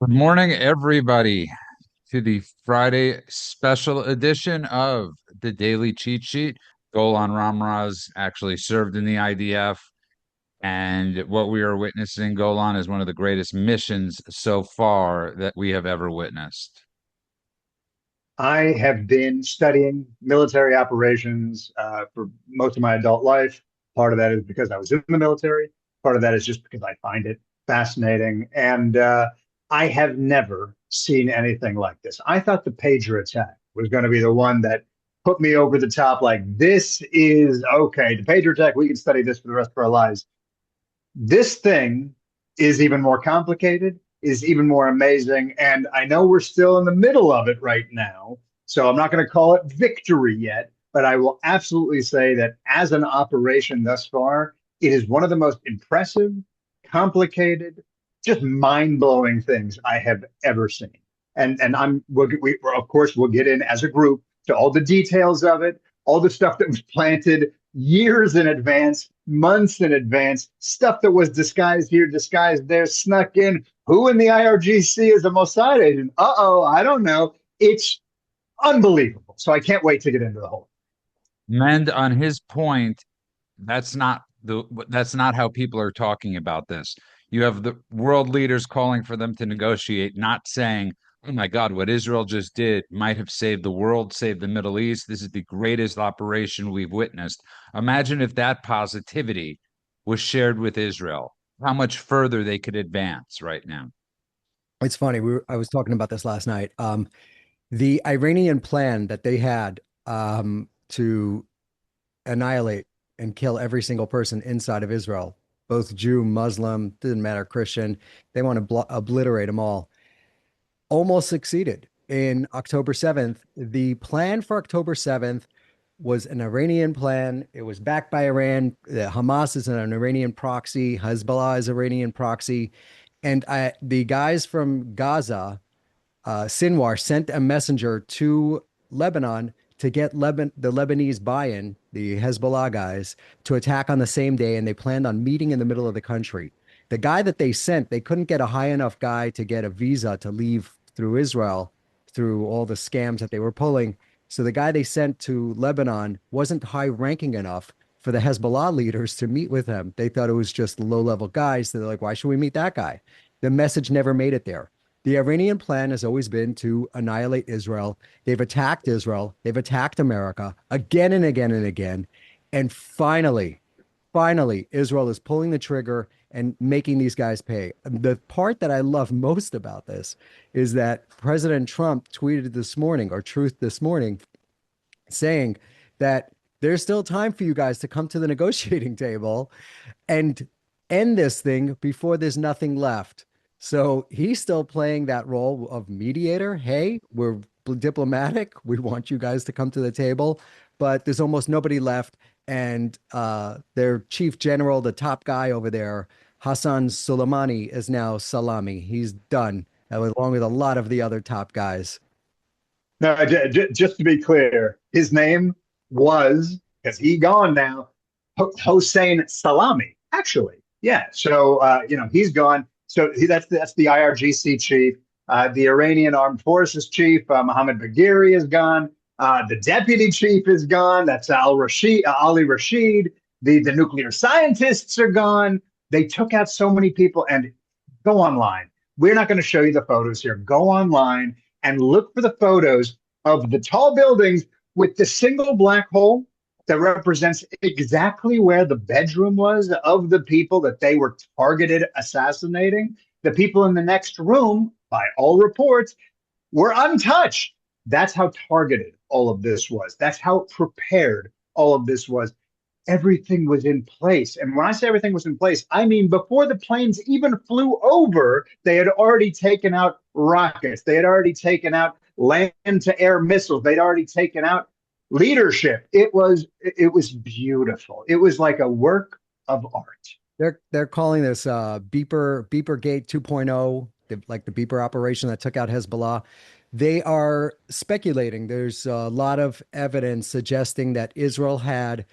Good morning, everybody, to the Friday special edition of the Daily Cheat Sheet. Golan Ramraz actually served in the IDF, and what we are witnessing, Golan, is one of the greatest missions so far that we have ever witnessed. I have been studying military operations for most of my adult life. Part of that is because I was in the military. Part of that is just because I find it fascinating. And I have never seen anything like this. I thought the pager attack was going to be the one that put me over the top. Like, this is okay. The pager attack, we can study this for the rest of our lives. This thing is even more complicated, is even more amazing. And I know we're still in the middle of it right now. So I'm not going to call it victory yet, but I will absolutely say that as an operation thus far, it is one of the most impressive, complicated, just mind blowing things I have ever seen. And of course, we'll get in as a group to all the details of it, all the stuff that was planted years in advance, months in advance, stuff that was disguised here, disguised there, snuck in. Who in the IRGC is a Mossad agent? Uh-oh, I don't know. It's unbelievable. So I can't wait to get into the whole. Mend on his point, that's not how people are talking about this. You have the world leaders calling for them to negotiate, not saying, "Oh my God, what Israel just did might have saved the world, saved the Middle East. This is the greatest operation we've witnessed." Imagine if that positivity was shared with Israel, how much further they could advance right now. It's funny. I was talking about this last night. The Iranian plan that they had to annihilate and kill every single person inside of Israel, both Jew, Muslim, didn't matter, Christian, they want to obliterate them all, almost succeeded. In October 7th, the plan for October 7th was an Iranian plan. It was backed by Iran. Hamas is an Iranian proxy. Hezbollah is Iranian proxy. And the guys from Gaza, Sinwar sent a messenger to Lebanon to get the Lebanese buy-in, the Hezbollah guys, to attack on the same day, and they planned on meeting in the middle of the country. The guy that they sent, they couldn't get a high enough guy to get a visa to leave through Israel, through all the scams that they were pulling. So the guy they sent to Lebanon wasn't high ranking enough for the Hezbollah leaders to meet with him. They thought it was just low-level guys. So they're like, why should we meet that guy? The message never made it there. The Iranian plan has always been to annihilate Israel. They've attacked Israel. They've attacked America again and again and again. And finally, Israel is pulling the trigger and making these guys pay. The part that I love most about this is that President Trump tweeted this morning, or Truth this morning, saying that there's still time for you guys to come to the negotiating table and end this thing before there's nothing left. So he's still playing that role of mediator. Hey, we're diplomatic. We want you guys to come to the table, but there's almost nobody left. And their chief general, the top guy over there, Hassan Soleimani, is now Salami. He's done, along with a lot of the other top guys. Now, just to be clear, his name was, because he gone now, Hossein Salami, actually. Yeah. So, he's gone. So that's the IRGC chief. The Iranian Armed Forces chief, Mohammed Bagheri, is gone. The deputy chief is gone. That's Ali Rashid. The nuclear scientists are gone. They took out so many people. And go online. We're not going to show you the photos here. Go online and look for the photos of the tall buildings with the single black hole that represents exactly where the bedroom was of the people that they were targeted assassinating. The people in the next room, by all reports, were untouched. That's how targeted all of this was. That's how prepared all of this was. Everything was in place. And when I say everything was in place, I mean before the planes even flew over, they had already taken out rockets. They had already taken out land to air missiles. They'd already taken out leadership. It was beautiful. It was like a work of art. They're calling this Beeper Gate 2.0, like the Beeper operation that took out Hezbollah. They are speculating. There's a lot of evidence suggesting that Israel had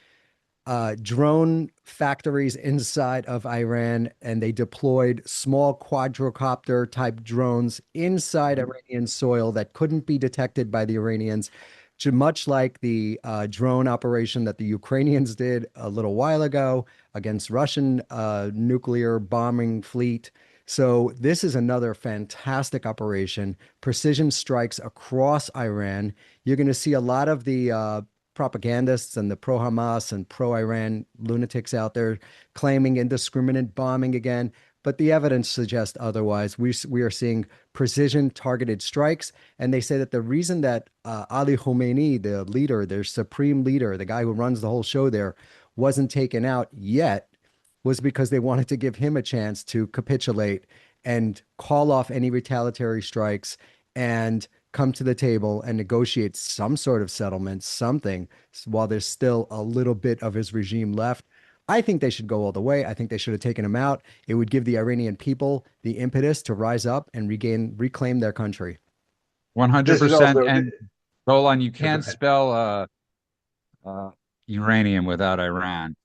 drone factories inside of Iran, and they deployed small quadrocopter type drones inside Iranian soil that couldn't be detected by the Iranians, much like the drone operation that the Ukrainians did a little while ago against Russian nuclear bombing fleet. So this is another fantastic operation, precision strikes across Iran. You're going to see a lot of the propagandists and the pro-Hamas and pro-Iran lunatics out there claiming indiscriminate bombing again, but the evidence suggests otherwise. We are seeing precision targeted strikes, and they say that the reason that Ali Khamenei, the leader, their supreme leader, the guy who runs the whole show there, wasn't taken out yet was because they wanted to give him a chance to capitulate and call off any retaliatory strikes and come to the table and negotiate some sort of settlement, something, while there's still a little bit of his regime left. I think they should go all the way. I think they should have taken him out. It would give the Iranian people the impetus to rise up and reclaim their country. This is 100%. also, And Roland, you go can't ahead. spell uranium without Iran.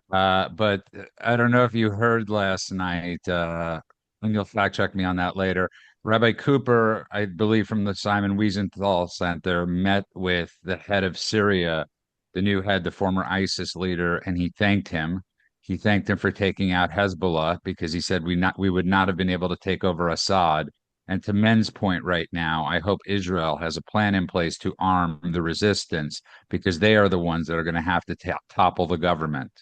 But I don't know if you heard last night, and you'll fact check me on that later. Rabbi Cooper, I believe from the Simon Wiesenthal Center, met with the head of Syria, the new head, the former ISIS leader, and he thanked him. He thanked him for taking out Hezbollah because he said we would not have been able to take over Assad. And to Men's point right now, I hope Israel has a plan in place to arm the resistance because they are the ones that are going to have to topple the government.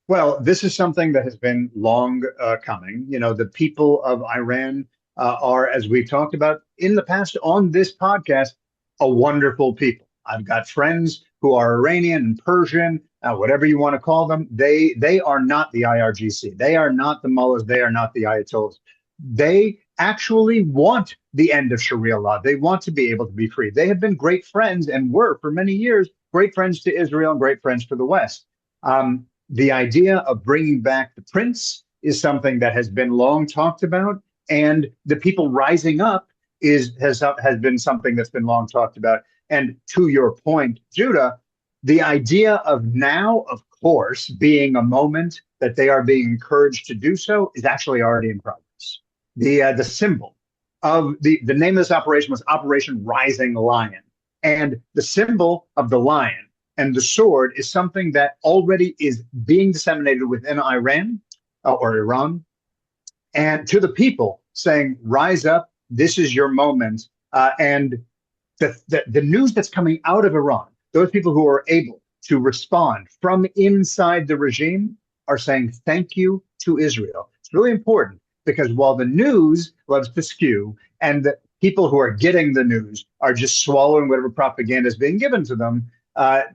Well, this is something that has been long coming. You know, the people of Iran are, as we've talked about in the past on this podcast, a wonderful people. I've got friends who are Iranian and Persian, whatever you want to call them. They are not the IRGC. They are not the mullahs. They are not the ayatollahs. They actually want the end of Sharia law. They want to be able to be free. They have been great friends and were for many years great friends to Israel and great friends to the West. The idea of bringing back the prince is something that has been long talked about, and the people rising up has been something that's been long talked about. And to your point, Judah, the idea of now, of course, being a moment that they are being encouraged to do so is actually already in progress. The symbol of the name of this operation was Operation Rising Lion, and the symbol of the lion and the sword is something that already is being disseminated within Iran or Iran, and to the people saying, rise up, this is your moment. And the news that's coming out of Iran, those people who are able to respond from inside the regime are saying thank you to Israel. It's really important because while the news loves to skew and the people who are getting the news are just swallowing whatever propaganda is being given to them,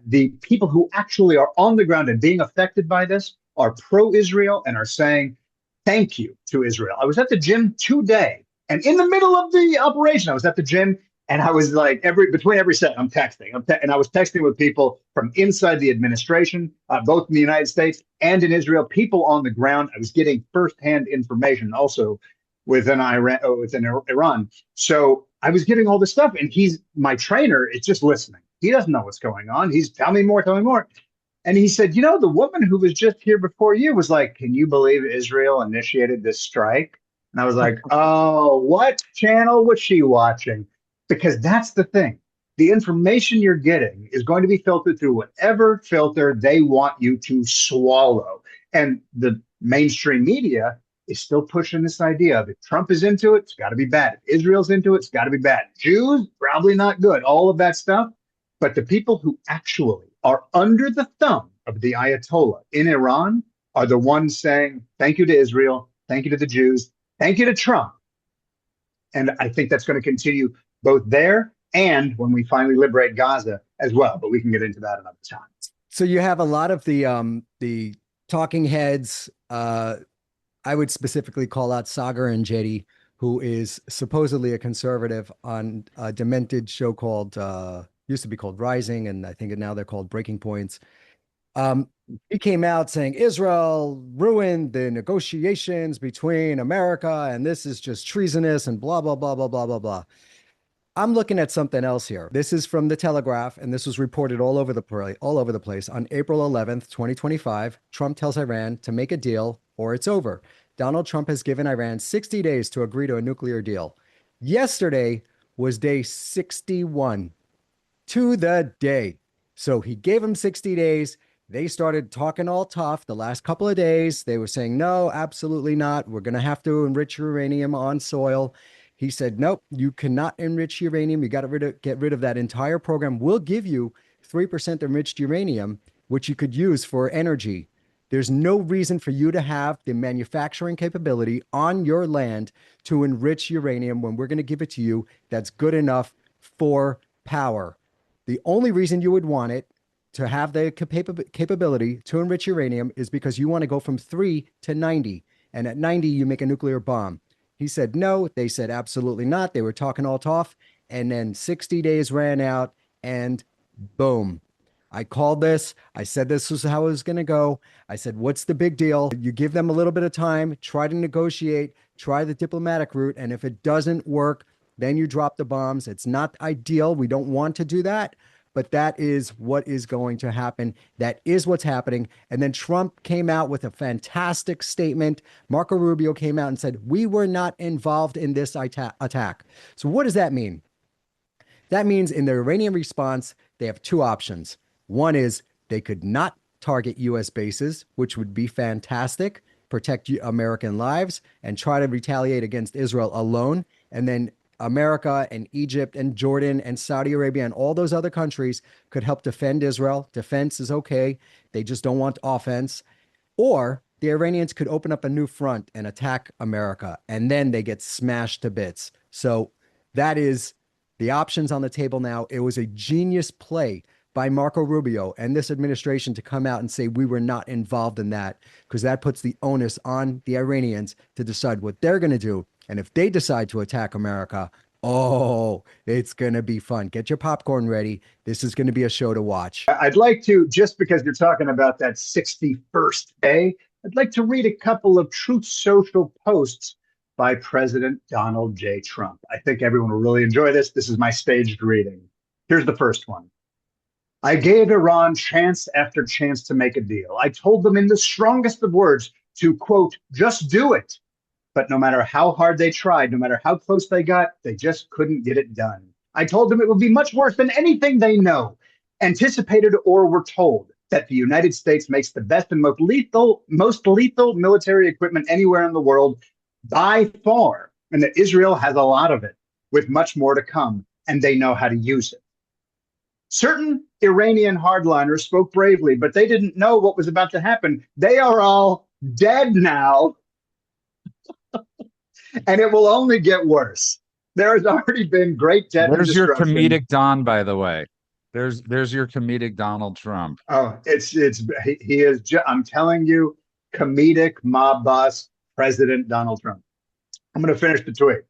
the people who actually are on the ground and being affected by this are pro-Israel and are saying thank you to Israel. I was at the gym today, and in the middle of the operation, I was at the gym, and I was like, between every set, I'm texting, and I was texting with people from inside the administration, both in the United States and in Israel, people on the ground. I was getting firsthand information also within Iran. So I was getting all this stuff, and my trainer is just listening. He doesn't know what's going on. He's tell me more, tell me more. And he said, the woman who was just here before you was like, can you believe Israel initiated this strike? And I was like, oh, what channel was she watching? Because that's the thing. The information you're getting is going to be filtered through whatever filter they want you to swallow. And the mainstream media is still pushing this idea of if Trump is into it, it's got to be bad. If Israel's into it, it's got to be bad. Jews, probably not good. All of that stuff. But the people who actually are under the thumb of the Ayatollah in Iran are the ones saying, thank you to Israel, thank you to the Jews, thank you to Trump. And I think that's going to continue both there and when we finally liberate Gaza as well. But we can get into that another time. So you have a lot of the talking heads. I would specifically call out Sagar and Jetty, who is supposedly a conservative on a demented show called used to be called Rising, and I think now they're called Breaking Points. He came out saying Israel ruined the negotiations between America, and this is just treasonous and blah, blah, blah, blah, blah, blah, blah. I'm looking at something else here. This is from the Telegraph, and this was reported all over the place. On April 11th, 2025, Trump tells Iran to make a deal or it's over. Donald Trump has given Iran 60 days to agree to a nuclear deal. Yesterday was day 61 to the day. So he gave him 60 days. They started talking all tough the last couple of days. They were saying, no, absolutely not. We're going to have to enrich uranium on soil. He said, nope, you cannot enrich uranium. You got to get rid of that entire program. We'll give you 3% enriched uranium, which you could use for energy. There's no reason for you to have the manufacturing capability on your land to enrich uranium when we're going to give it to you that's good enough for power. The only reason you would want it to have the capability to enrich uranium is because you want to go from 3 to 90. And at 90, you make a nuclear bomb. He said no. They said absolutely not. They were talking all tough. And then 60 days ran out and boom. I called this. I said this was how it was going to go. I said, what's the big deal? You give them a little bit of time, try to negotiate, try the diplomatic route. And if it doesn't work, then you drop the bombs. It's not ideal. We don't want to do that. But that is what is going to happen. That is what's happening. And then Trump came out with a fantastic statement. Marco Rubio came out and said, we were not involved in this attack. So what does that mean? That means in the Iranian response, they have two options. One is they could not target U.S. bases, which would be fantastic, protect American lives, and try to retaliate against Israel alone. And then America and Egypt and Jordan and Saudi Arabia and all those other countries could help defend Israel. Defense is okay. They just don't want offense. Or the Iranians could open up a new front and attack America, and then they get smashed to bits. So that is the options on the table now. It was a genius play by Marco Rubio and this administration to come out and say we were not involved in that, because that puts the onus on the Iranians to decide what they're going to do. And if they decide to attack America, oh, it's going to be fun. Get your popcorn ready. This is going to be a show to watch. I'd like to, just because you're talking about that 61st day, I'd like to read a couple of Truth Social posts by President Donald J. Trump. I think everyone will really enjoy this. This is my staged reading. Here's the first one. I gave Iran chance after chance to make a deal. I told them in the strongest of words to, quote, just do it. But no matter how hard they tried, no matter how close they got, they just couldn't get it done. I told them it would be much worse than anything they know, anticipated, or were told, that the United States makes the best and most lethal military equipment anywhere in the world by far, and that Israel has a lot of it, with much more to come, and they know how to use it. Certain Iranian hardliners spoke bravely, but they didn't know what was about to happen. They are all dead now, and it will only get worse. There has already been great death and There's your destruction. comedic Don, by the way. There's your comedic Donald Trump. Oh, he is. I'm telling you, comedic mob boss President Donald Trump. I'm going to finish the tweet.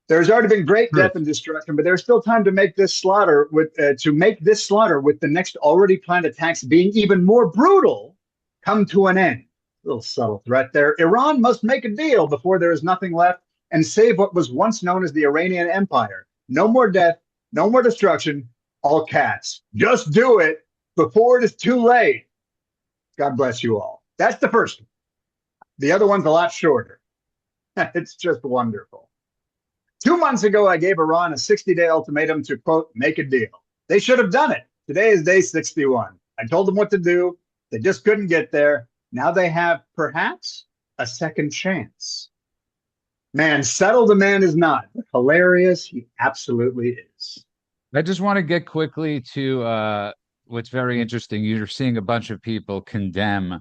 There's already been great death and destruction, but there's still time to make this slaughter with the next already planned attacks being even more brutal come to an end. A little subtle threat there. Iran must make a deal before there is nothing left and save what was once known as the Iranian Empire. No more death, no more destruction, all cats. Just do it before it is too late. God bless you all. That's the first one. The other one's a lot shorter. It's just wonderful. 2 months ago, I gave Iran a 60-day ultimatum to, quote, make a deal. They should have done it. Today is day 61. I told them what to do. They just couldn't get there. Now they have, perhaps, a second chance. Man, subtle the man is not, but hilarious he absolutely is. I just want to get quickly to what's very interesting. You're seeing a bunch of people condemn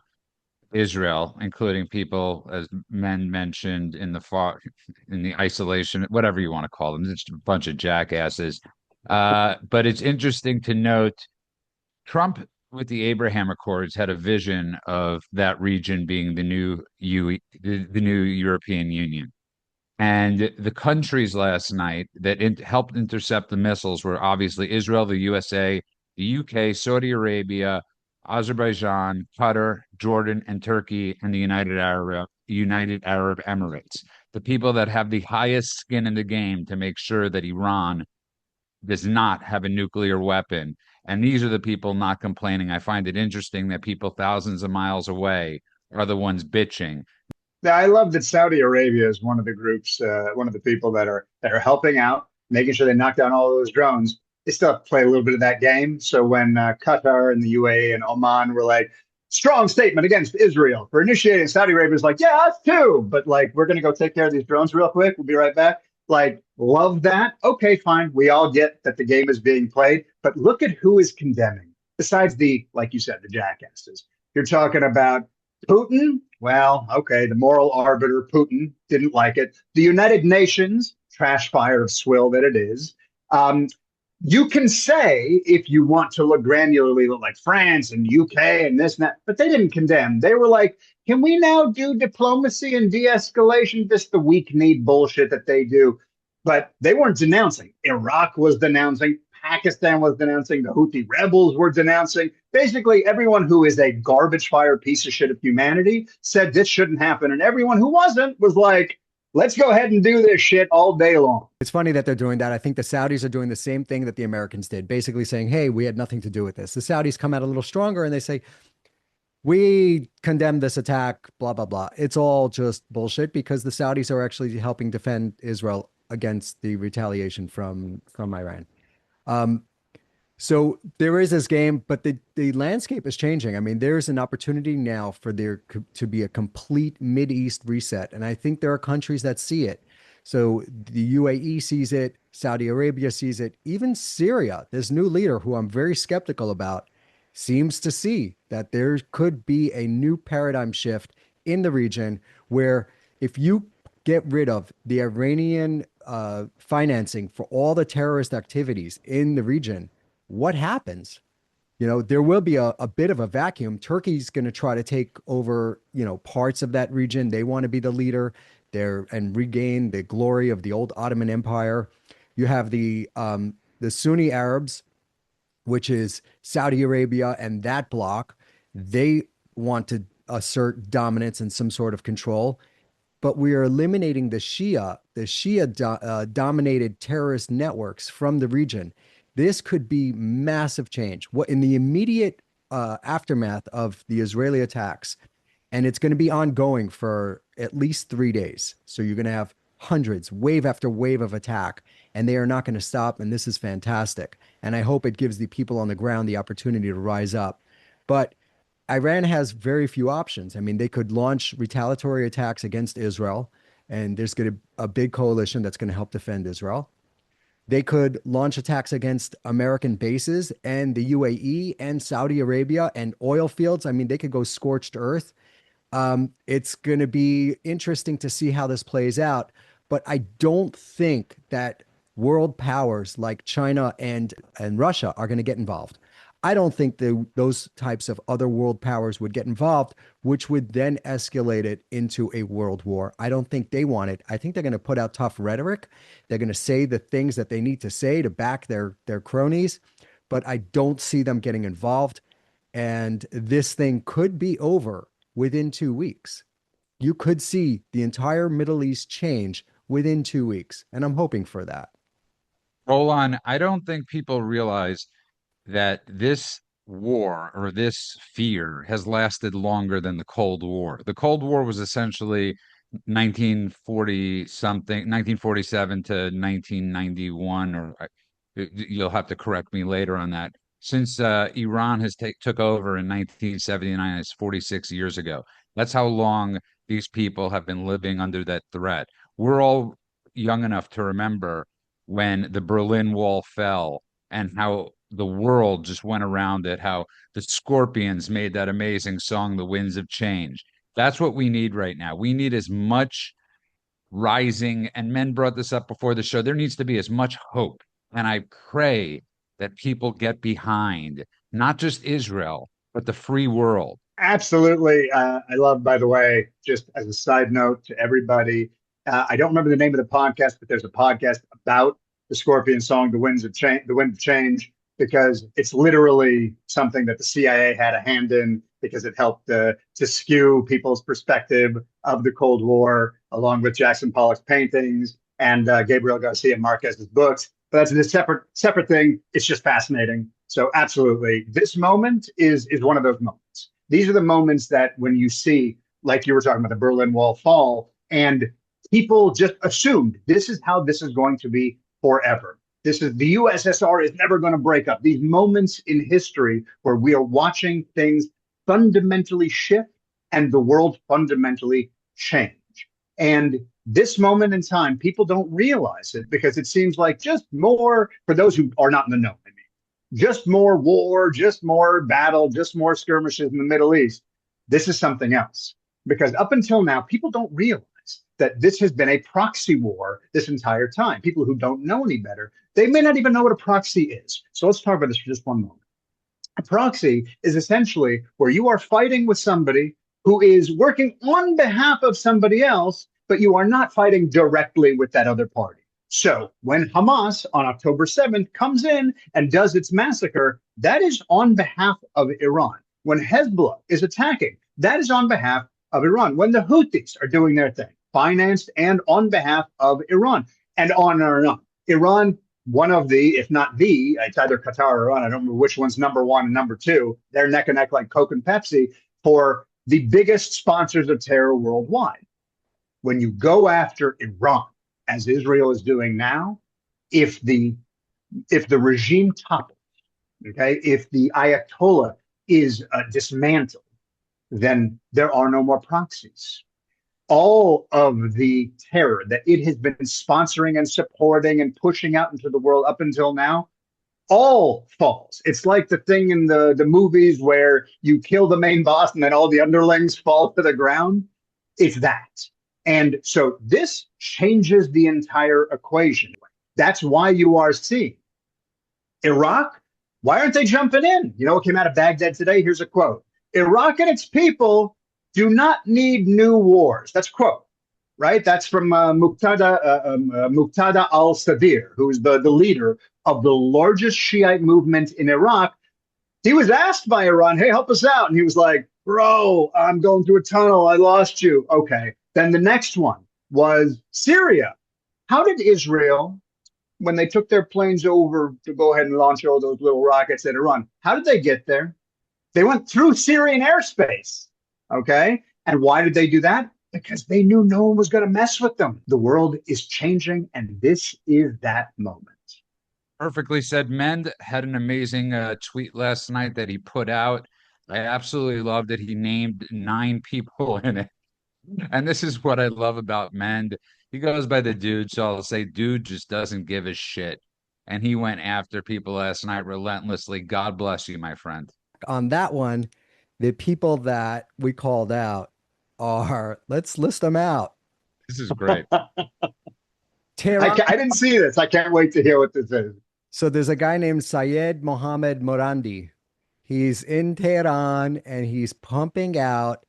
Israel, including people, as men mentioned, in the isolation, whatever you want to call them. It's just a bunch of jackasses. But it's interesting to note Trump, with the Abraham Accords, had a vision of that region being the new European Union. And the countries last night that helped intercept the missiles were obviously Israel, the USA, the UK, Saudi Arabia, Azerbaijan, Qatar, Jordan, and Turkey, and the United Arab Emirates. the people that have the highest skin in the game to make sure that Iran does not have a nuclear weapon. And these are the people not complaining. I find it interesting that people thousands of miles away are the ones bitching. Yeah, I love that Saudi Arabia is one of the groups, one of the people that are helping out, making sure they knock down all those drones. They still have to play a little bit of that game. So when Qatar and the UAE and Oman were like, strong statement against Israel for initiating, Saudi Arabia's like, yeah, us too. But like, we're going to go take care of these drones real quick. We'll be right back. Like, love that. Okay, fine. We all get that the game is being played, but look at who is condemning. Besides the, like you said, the jackasses. You're talking about Putin, well, okay, the moral arbiter, Putin, didn't like it. The United Nations, trash fire of swill that it is. Um, you can say, if you want to look granularly, like France and UK and this and that, but they didn't condemn. They were like, can we now do diplomacy and de-escalation? Just the weak-kneed bullshit that they do. But they weren't denouncing. Iraq was denouncing. Pakistan was denouncing. The Houthi rebels were denouncing. Basically, everyone who is a garbage fire piece of shit of humanity said this shouldn't happen. And everyone who wasn't was like, let's go ahead and do this shit all day long. It's funny that they're doing that. I think the Saudis are doing the same thing that the Americans did, basically saying, hey, we had nothing to do with this. The Saudis come out a little stronger and they say, we condemn this attack, blah, blah, blah. It's all just bullshit because the Saudis are actually helping defend Israel against the retaliation from Iran. Um, so there is this game, but the landscape is changing. I mean, there's an opportunity now for there to be a complete East reset. And I think there are countries that see it. So the UAE sees it, Saudi Arabia sees it, even Syria, this new leader who I'm very skeptical about, seems to see that there could be a new paradigm shift in the region where if you get rid of the Iranian financing for all the terrorist activities in the region, what happens? You know, there will be a bit of a vacuum. Turkey's going to try to take over, you know, parts of that region. They want to be the leader there and regain the glory of the old Ottoman Empire. You have the Sunni Arabs, which is Saudi Arabia and that bloc. They want to assert dominance and some sort of control. But we are eliminating the Shia dominated terrorist networks from the region. This could be massive change. What in the immediate aftermath of the Israeli attacks, and it's going to be ongoing for at least 3 days. So you're going to have hundreds, wave after wave of attack, and they are not going to stop. And this is fantastic. And I hope it gives the people on the ground the opportunity to rise up. But Iran has very few options. I mean, they could launch retaliatory attacks against Israel, and there's going to be a big coalition that's going to help defend Israel. They could launch attacks against American bases and the UAE and Saudi Arabia and oil fields. I mean, they could go scorched earth. It's going to be interesting to see how this plays out, but I don't think that world powers like China and Russia are going to get involved. I don't think those types of other world powers would get involved, which would then escalate it into a world war. I don't think they want it. I think they're going to put out tough rhetoric. They're going to say the things that they need to say to back their cronies, but I don't see them getting involved. And this thing could be over within 2 weeks. You could see the entire Middle East change within 2 weeks, and I'm hoping for that. Roland, I don't think people realize that this war or this fear has lasted longer than the Cold War. The Cold War was essentially 1940 something, 1947 to 1991, or you'll have to correct me later on that. Since Iran has took over in 1979, it's 46 years ago. That's how long these people have been living under that threat. We're all young enough to remember when the Berlin Wall fell and how the world just went around it, how the Scorpions made that amazing song, The Winds of Change. That's what we need right now. We need as much rising, and men brought this up before the show. There needs to be as much hope. And I pray that people get behind not just Israel, but the free world. Absolutely. I love, by the way, just as a side note to everybody, I don't remember the name of the podcast, but there's a podcast about the Scorpion song, The Winds of Change, because it's literally something that the CIA had a hand in. because it helped to skew people's perspective of the Cold War, along with Jackson Pollock's paintings and Gabriel Garcia Marquez's books. But that's a separate thing. It's just fascinating. So absolutely, this moment is one of those moments. These are the moments that when you see, like you were talking about, the Berlin Wall fall, and people just assumed this is how this is going to be forever. This is the USSR is never going to break up. These moments in history where we are watching things fundamentally shift and the world fundamentally change. And this moment in time, people don't realize it because it seems like just more, for those who are not in the know, I mean, just more war, just more battle, just more skirmishes in the Middle East. This is something else. Because up until now, people don't realize that this has been a proxy war this entire time. People who don't know any better, they may not even know what a proxy is. So let's talk about this for just one moment. A proxy is essentially where you are fighting with somebody who is working on behalf of somebody else, but you are not fighting directly with that other party. So when Hamas on October 7th comes in and does its massacre, that is on behalf of Iran. When Hezbollah is attacking, that is on behalf of Iran. When the Houthis are doing their thing, financed and on behalf of Iran, and on and on. Iran, one of the, if not the, it's either Qatar or Iran, I don't remember which one's number one and number two. They're neck and neck like Coke and Pepsi for the biggest sponsors of terror worldwide. When you go after Iran, as Israel is doing now, if the regime topples, okay, if the Ayatollah is dismantled, then there are no more proxies. All of the terror that it has been sponsoring and supporting and pushing out into the world up until now, all falls. It's like the thing in the movies where you kill the main boss and then all the underlings fall to the ground. It's that. And so this changes the entire equation. That's why you are seeing Iraq. Why aren't they jumping in? You know what came out of Baghdad today? Here's a quote. Iraq and its people do not need new wars. That's a quote, right? That's from Muqtada al-Sadr, who is the leader of the largest Shiite movement in Iraq. He was asked by Iran, hey, help us out. And he was like, bro, I'm going through a tunnel. I lost you. Okay. Then the next one was Syria. How did Israel, when they took their planes over to go ahead and launch all those little rockets at Iran, how did they get there? They went through Syrian airspace, okay? And why did they do that? Because they knew no one was going to mess with them. The world is changing, and this is that moment. Perfectly said. Mend had an amazing tweet last night that he put out. I absolutely loved it. He named 9 people in it. And this is what I love about Mend. He goes by the dude, so I'll say dude just doesn't give a shit. And he went after people last night relentlessly. God bless you, my friend. On that one, the people that we called out are, let's list them out. This is great. Tehran. I didn't see this. I can't wait to hear what this is. So there's a guy named Syed Mohammed Morandi. He's in Tehran and he's pumping out.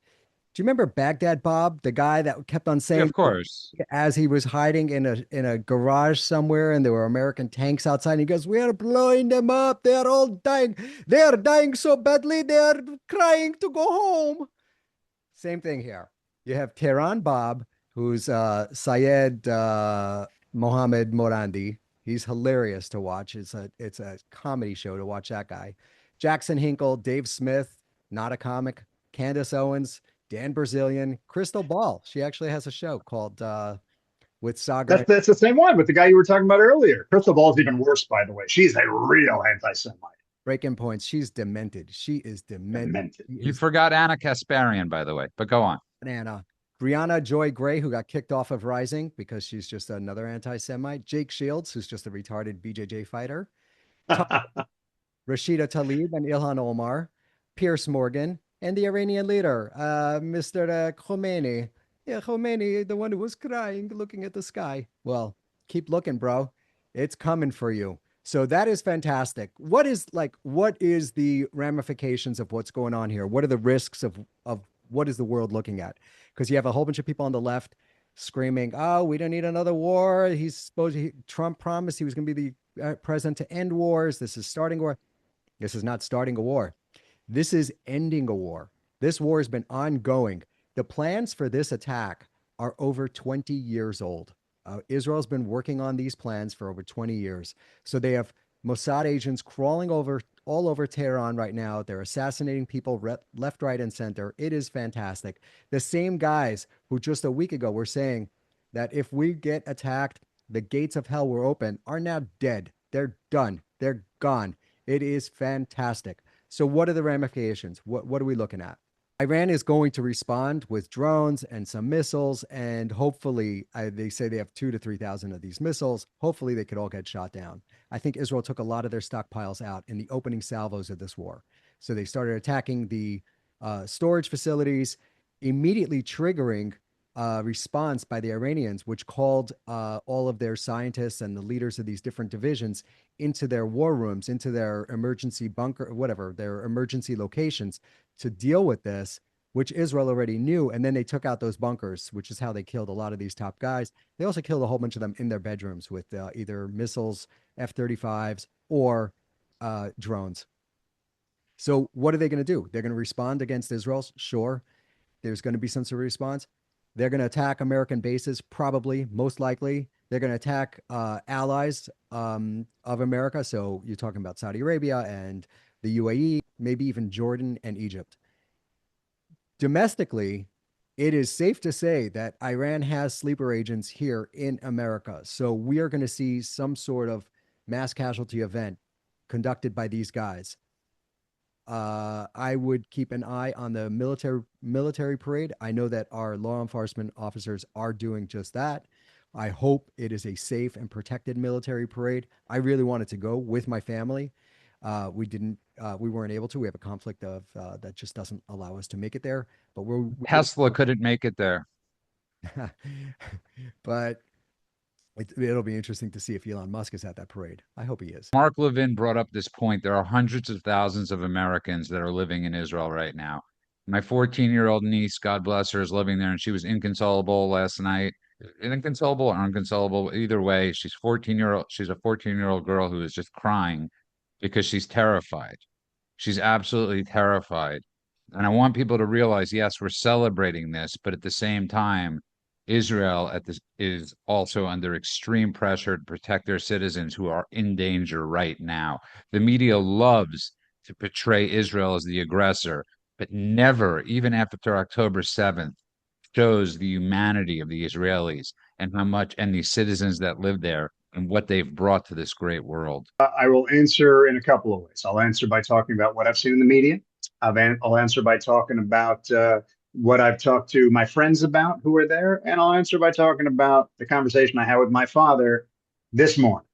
Do you remember Baghdad Bob, the guy that kept on saying, Yeah, of course, as he was hiding in a garage somewhere and there were American tanks outside, and he goes, "We are blowing them up. They are all dying. They are dying so badly. They are crying to go home." Same thing here. You have Tehran Bob, who's Syed Mohammed Morandi. He's hilarious to watch. It's a comedy show to watch that guy. Jackson Hinkle, Dave Smith, not a comic. Candace Owens, Dan Brazilian, Crystal Ball. She actually has a show called with Saga. That's the same one with the guy you were talking about earlier. Crystal Ball's even worse, by the way. She's a real anti-Semite. Breaking points. She's demented. She is demented. you forgot Anna Kasparian, by the way, but go on. Anna. Brianna Joy Gray, who got kicked off of Rising because she's just another anti-Semite. Jake Shields, who's just a retarded BJJ fighter. Rashida Tlaib and Ilhan Omar. Pierce Morgan. And the Iranian leader, Mr. Khomeini. Yeah, Khomeini, the one who was crying, looking at the sky. Well, keep looking, bro. It's coming for you. So that is fantastic. What is the ramifications of what's going on here? What are the risks of what is the world looking at? Because you have a whole bunch of people on the left screaming, "Oh, we don't need another war." Trump promised he was going to be the president to end wars. This is starting a war. This is not starting a war. This is ending a war. This war has been ongoing. The plans for this attack are over 20 years old. Israel's been working on these plans for over 20 years. So they have Mossad agents crawling over all over Tehran right now. They're assassinating people left, right, and center. It is fantastic. The same guys who just a week ago were saying that if we get attacked, the gates of hell were open are now dead. They're done. They're gone. It is fantastic. So what are the ramifications? What are we looking at? Iran is going to respond with drones and some missiles, and hopefully, they say they have 2 to 3,000 of these missiles. Hopefully, they could all get shot down. I think Israel took a lot of their stockpiles out in the opening salvos of this war. So they started attacking the storage facilities, immediately triggering response by the Iranians, which called all of their scientists and the leaders of these different divisions into their war rooms, into their emergency bunker, whatever, their emergency locations to deal with this, which Israel already knew. And then they took out those bunkers, which is how they killed a lot of these top guys. They also killed a whole bunch of them in their bedrooms with either missiles, F-35s, or drones. So what are they going to do? They're going to respond against Israel? Sure. There's going to be some sort of response. They're going to attack American bases, probably, most likely. They're going to attack allies of America. So you're talking about Saudi Arabia and the UAE, maybe even Jordan and Egypt. Domestically, it is safe to say that Iran has sleeper agents here in America. So we are going to see some sort of mass casualty event conducted by these guys. I would keep an eye on the military parade. I know that our law enforcement officers are doing just that. I hope it is a safe and protected military parade. I really wanted to go with my family. We weren't able to. We have a conflict of that just doesn't allow us to make it there. But Tesla couldn't make it there. But it'll be interesting to see if Elon Musk is at that parade. I hope he is. Mark Levin brought up this point. There are hundreds of thousands of Americans that are living in Israel right now. My 14-year-old niece, God bless her, is living there, and she was inconsolable last night. Inconsolable or unconsolable, either way, she's a 14-year-old girl who is just crying because she's terrified. She's absolutely terrified. And I want people to realize, yes, we're celebrating this, but at the same time, Israel is also under extreme pressure to protect their citizens who are in danger right now. The media loves to portray Israel as the aggressor, but never, even after October 7th, shows the humanity of the Israelis and how much, and the citizens that live there and what they've brought to this great world. I will answer in a couple of ways. I'll answer by talking about what I've seen in the media. I'll answer by talking about what I've talked to my friends about who are there, and I'll answer by talking about the conversation I had with my father this morning.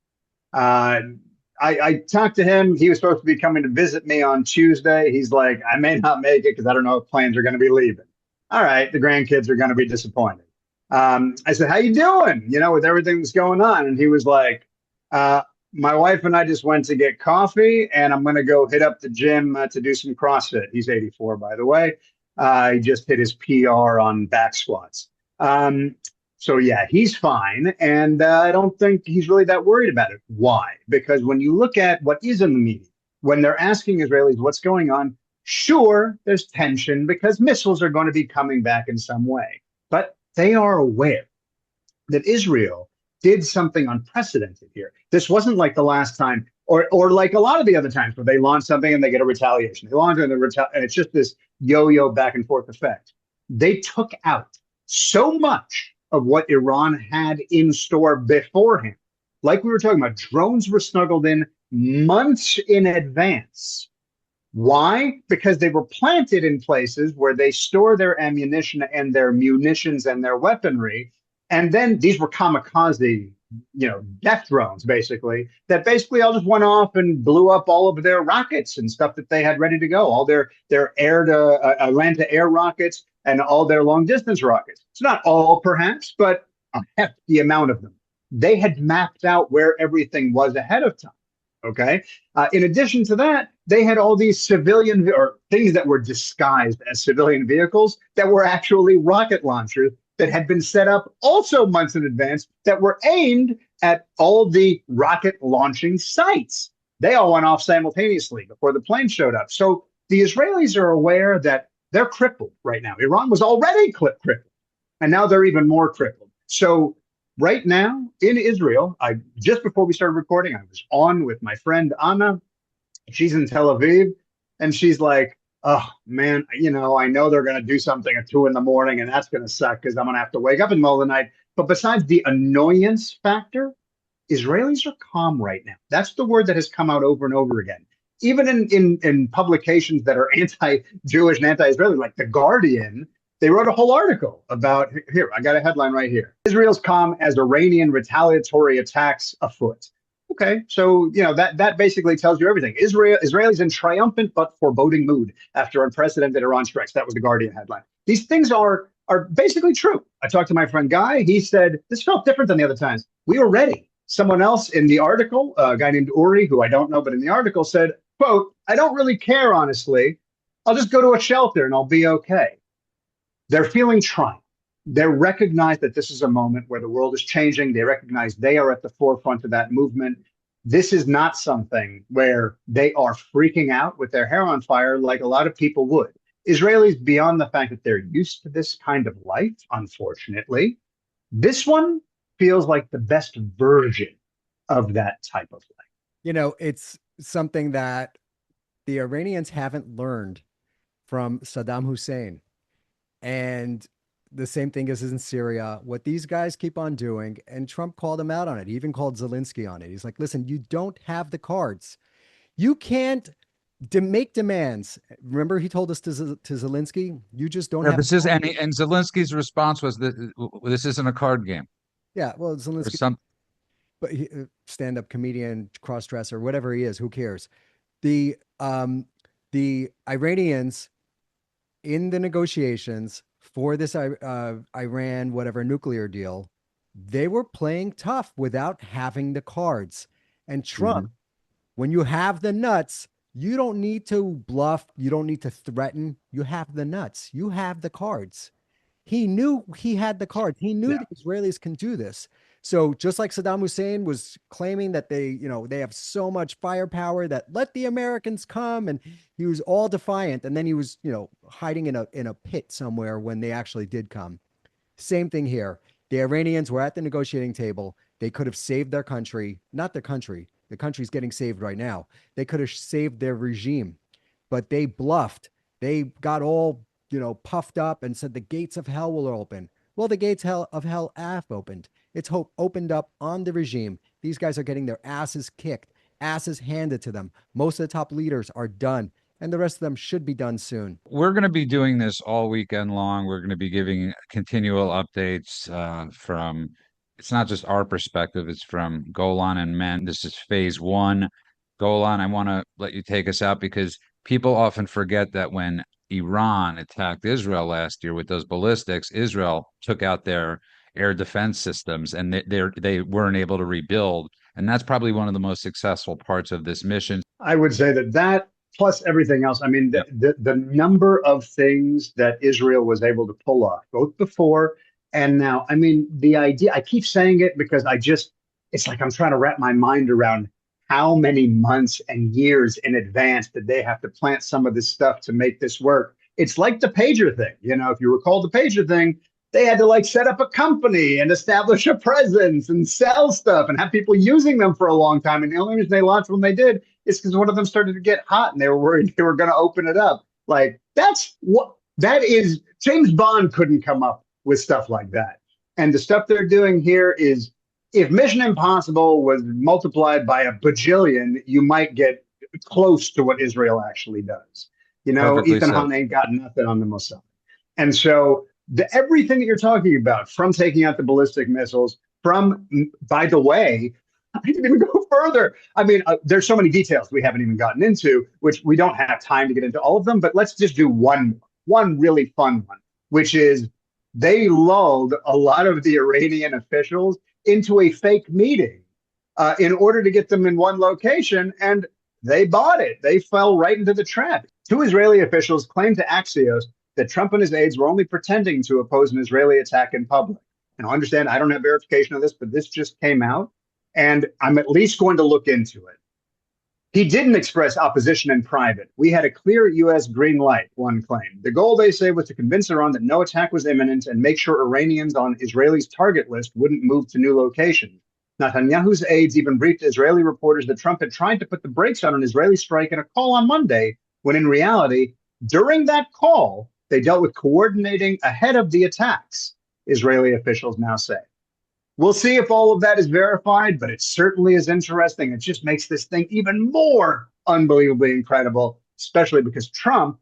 I talked to him. He was supposed to be coming to visit me on Tuesday. He's like, I may not make it because I don't know if planes are going to be leaving. All right, the grandkids are going to be disappointed. I said, how you doing? You know, with everything that's going on. And he was like, my wife and I just went to get coffee, and I'm going to go hit up the gym to do some CrossFit. He's 84, by the way. He just hit his PR on back squats. So, yeah, he's fine. And I don't think he's really that worried about it. Why? Because when you look at what is in the media, when they're asking Israelis what's going on, sure, there's tension because missiles are going to be coming back in some way. But they are aware that Israel did something unprecedented here. This wasn't like the last time, or like a lot of the other times where they launch something and they get a retaliation. They launch it and it's just this yo-yo back and forth effect. They took out so much of what Iran had in store beforehand. Like we were talking about, drones were snuggled in months in advance. Why? Because they were planted in places where they store their ammunition and their munitions and their weaponry. And then these were kamikaze, death drones, basically, that basically all just went off and blew up all of their rockets and stuff that they had ready to go, all their air to land to air rockets and all their long distance rockets. It's not all, perhaps, but a hefty amount of them. They had mapped out where everything was ahead of time. Okay. In addition to that, they had all these civilian or things that were disguised as civilian vehicles that were actually rocket launchers that had been set up also months in advance that were aimed at all the rocket launching sites. They all went off simultaneously before the plane showed up. So the Israelis are aware that they're crippled right now. Iran was already crippled, and now they're even more crippled. So right now in Israel, I just before we started recording, I was on with my friend Anna. She's in Tel Aviv, and she's like, "Oh man, I know they're going to do something at 2 in the morning, and that's going to suck because I'm going to have to wake up in the middle of the night." But besides the annoyance factor, Israelis are calm right now. That's the word that has come out over and over again. Even in publications that are anti-Jewish and anti-Israeli, like The Guardian, they wrote a whole article about, here, I got a headline right here. Israel's calm as Iranian retaliatory attacks afoot. Okay, so that basically tells you everything. Israelis in triumphant but foreboding mood after unprecedented Iran strikes. That was the Guardian headline. These things are basically true. I talked to my friend Guy. He said this felt different than the other times. We were ready. Someone else in the article, a guy named Uri, who I don't know, but in the article said, quote, "I don't really care, honestly. I'll just go to a shelter and I'll be okay." They're feeling triumph. They recognize that this is a moment where the world is changing. They recognize they are at the forefront of that movement. This is not something where they are freaking out with their hair on fire like a lot of people would. Israelis, beyond the fact that they're used to this kind of life, unfortunately, this one feels like the best version of that type of life. It's something that the Iranians haven't learned from Saddam Hussein. And the same thing is in Syria. What these guys keep on doing, and Trump called him out on it. He even called Zelensky on it. He's like, listen, you don't have the cards. You can't make demands. Remember, he told us to Zelensky, you just don't have. This is and Zelensky's response was that this isn't a card game. Yeah, well, Zelensky, but stand-up comedian, cross-dresser, whatever he is, who cares? The Iranians in the negotiations for this Iran whatever nuclear deal, they were playing tough without having the cards. And Trump, when you have the nuts, you don't need to bluff, you don't need to threaten. You have the nuts, you have the cards. He knew he had the cards. He knew the Israelis can do this. So just like Saddam Hussein was claiming that they have so much firepower that let the Americans come, and he was all defiant, and then he was, hiding in a pit somewhere when they actually did come. Same thing here. The Iranians were at the negotiating table. They could have saved their country, not their country. The country's getting saved right now. They could have saved their regime, but they bluffed. They got all, puffed up and said the gates of hell will open. Well, the gates of hell have opened. It's opened up on the regime. These guys are getting their asses kicked, asses handed to them. Most of the top leaders are done, and the rest of them should be done soon. We're going to be doing this all weekend long. We're going to be giving continual updates from, it's not just our perspective, it's from Golan and Men. This is phase one. Golan, I want to let you take us out because people often forget that when Iran attacked Israel last year with those ballistics, Israel took out their air defense systems and they weren't able to rebuild. And that's probably one of the most successful parts of this mission. I would say that plus everything else. I mean, the number of things that Israel was able to pull off, both before and now. I mean, the idea, I keep saying it because it's like I'm trying to wrap my mind around how many months and years in advance did they have to plant some of this stuff to make this work. It's like the pager thing. If you recall the pager thing, they had to set up a company and establish a presence and sell stuff and have people using them for a long time. And the only reason they launched when they did is because one of them started to get hot and they were worried they were going to open it up. That is, James Bond couldn't come up with stuff like that. And the stuff they're doing here is, if Mission Impossible was multiplied by a bajillion, you might get close to what Israel actually does. Perfectly Ethan said. Hunt ain't got nothing on the Mossad. And so everything that you're talking about, from taking out the ballistic missiles, by the way, I didn't even go further. I mean, there's so many details we haven't even gotten into, which we don't have time to get into all of them, but let's just do one really fun one, which is they lulled a lot of the Iranian officials into a fake meeting in order to get them in one location, and they bought it. They fell right into the trap. Two Israeli officials claimed to Axios that Trump and his aides were only pretending to oppose an Israeli attack in public. And I understand, I don't have verification of this, but this just came out, and I'm at least going to look into it. He didn't express opposition in private. We had a clear U.S. green light, one claimed. The goal, they say, was to convince Iran that no attack was imminent and make sure Iranians on Israelis' target list wouldn't move to new locations. Netanyahu's aides even briefed Israeli reporters that Trump had tried to put the brakes on an Israeli strike in a call on Monday, when in reality, during that call, they dealt with coordinating ahead of the attacks, Israeli officials now say. We'll see if all of that is verified, but it certainly is interesting. It just makes this thing even more unbelievably incredible, especially because Trump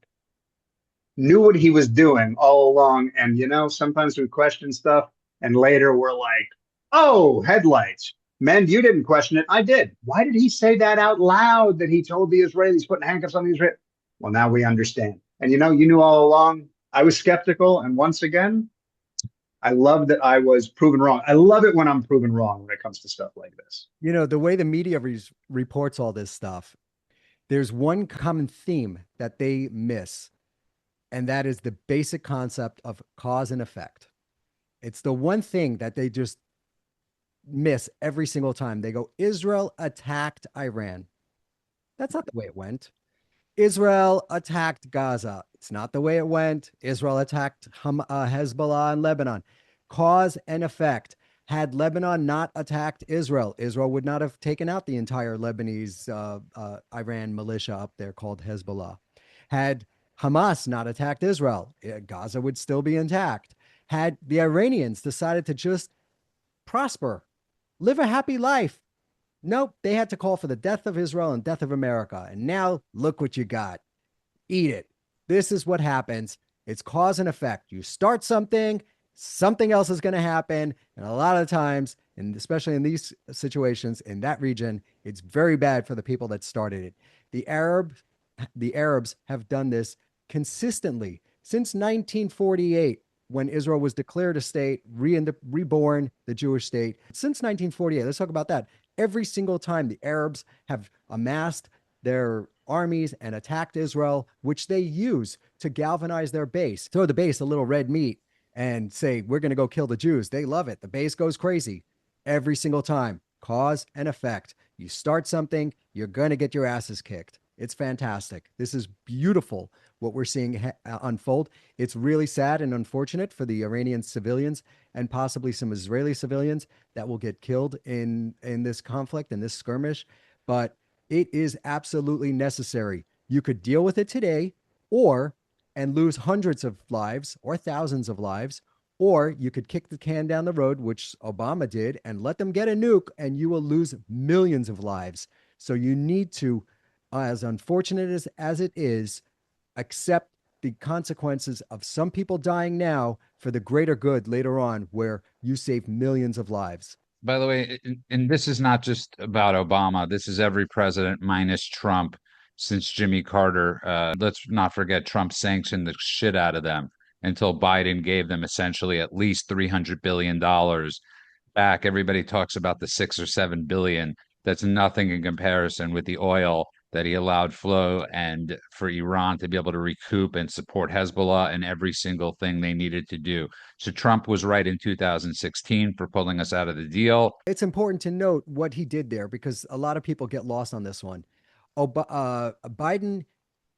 knew what he was doing all along. And, sometimes we question stuff and later we're like, oh, headlights. Man, you didn't question it. I did. Why did he say that out loud, that he told the Israelis putting handcuffs on the Israelis? Well, now we understand. And, you knew all along. I was skeptical. And once again, I love that I was proven wrong. I love it when I'm proven wrong when it comes to stuff like this. The way the media reports all this stuff, there's one common theme that they miss, and that is the basic concept of cause and effect. It's the one thing that they just miss every single time. They go, Israel attacked Iran. That's not the way it went. Israel attacked Gaza. It's not the way it went. Israel attacked Hezbollah in Lebanon. Cause and effect. Had Lebanon not attacked Israel, Israel would not have taken out the entire Lebanese Iran militia up there called Hezbollah. Had Hamas not attacked Israel, Gaza would still be intact. Had the Iranians decided to just prosper, live a happy life, nope, they had to call for the death of Israel and death of America. And now look what you got. Eat it. This is what happens. It's cause and effect. You start something, something else is going to happen. And a lot of times, and especially in these situations in that region, it's very bad for the people that started it. The Arabs have done this consistently since 1948. When Israel was declared a state, reborn the Jewish state. Since 1948, let's talk about that. Every single time the Arabs have amassed their armies and attacked Israel, which they use to galvanize their base, throw the base a little red meat and say, we're going to go kill the Jews. They love it. The base goes crazy every single time. Cause and effect. You start something, you're going to get your asses kicked. It's fantastic. This is beautiful what we're seeing unfold. It's really sad and unfortunate for the Iranian civilians and possibly some Israeli civilians that will get killed in this conflict, in this skirmish, but it is absolutely necessary. You could deal with it today and lose hundreds of lives or thousands of lives, or you could kick the can down the road, which Obama did, and let them get a nuke and you will lose millions of lives. So you need to, as unfortunate as it is, accept the consequences of some people dying now for the greater good later on, where you save millions of lives. By the way, and this is not just about Obama. This is every president minus Trump since Jimmy Carter. Let's not forget Trump sanctioned the shit out of them until Biden gave them essentially at least $300 billion back. Everybody talks about the 6 or 7 billion. That's nothing in comparison with the oil that he allowed flow and for Iran to be able to recoup and support Hezbollah and every single thing they needed to do. So Trump was right in 2016 for pulling us out of the deal. It's important to note what he did there because a lot of people get lost on this one. Biden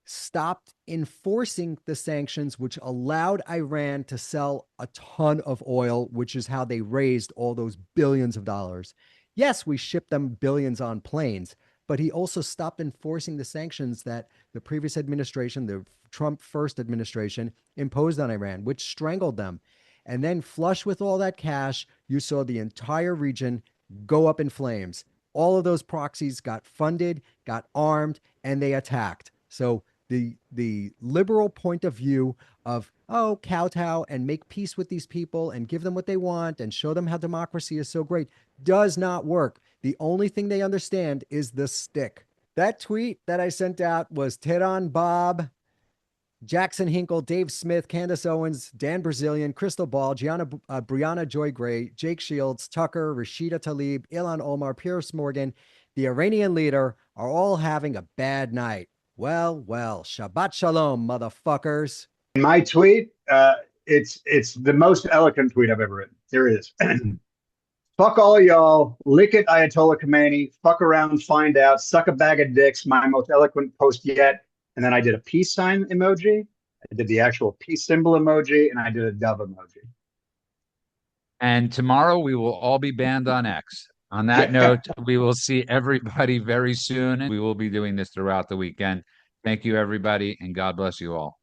stopped enforcing the sanctions, which allowed Iran to sell a ton of oil, which is how they raised all those billions of dollars. Yes, we shipped them billions on planes, but he also stopped enforcing the sanctions that the previous administration, the Trump first administration, imposed on Iran, which strangled them. And then, flush with all that cash, you saw the entire region go up in flames. All of those proxies got funded, got armed, and they attacked. So the liberal point of view of, oh, kowtow and make peace with these people and give them what they want and show them how democracy is so great does not work. The only thing they understand is the stick. That tweet that I sent out was Tehran Bob, Jackson Hinkle, Dave Smith, Candace Owens, Dan Brazilian, Crystal Ball, Brianna Joy Gray, Jake Shields, Tucker, Rashida Tlaib, Ilhan Omar, Pierce Morgan, the Iranian leader are all having a bad night. Well, Shabbat Shalom, motherfuckers. In my tweet, it's the most eloquent tweet I've ever written. Here it is. Fuck all y'all. Lick it, Ayatollah Khomeini. Fuck around, find out. Suck a bag of dicks. My most eloquent post yet. And then I did a peace sign emoji. I did the actual peace symbol emoji, and I did a dove emoji. And tomorrow we will all be banned on X. On that Yeah. note, we will see everybody very soon. We will be doing this throughout the weekend. Thank you, everybody, and God bless you all.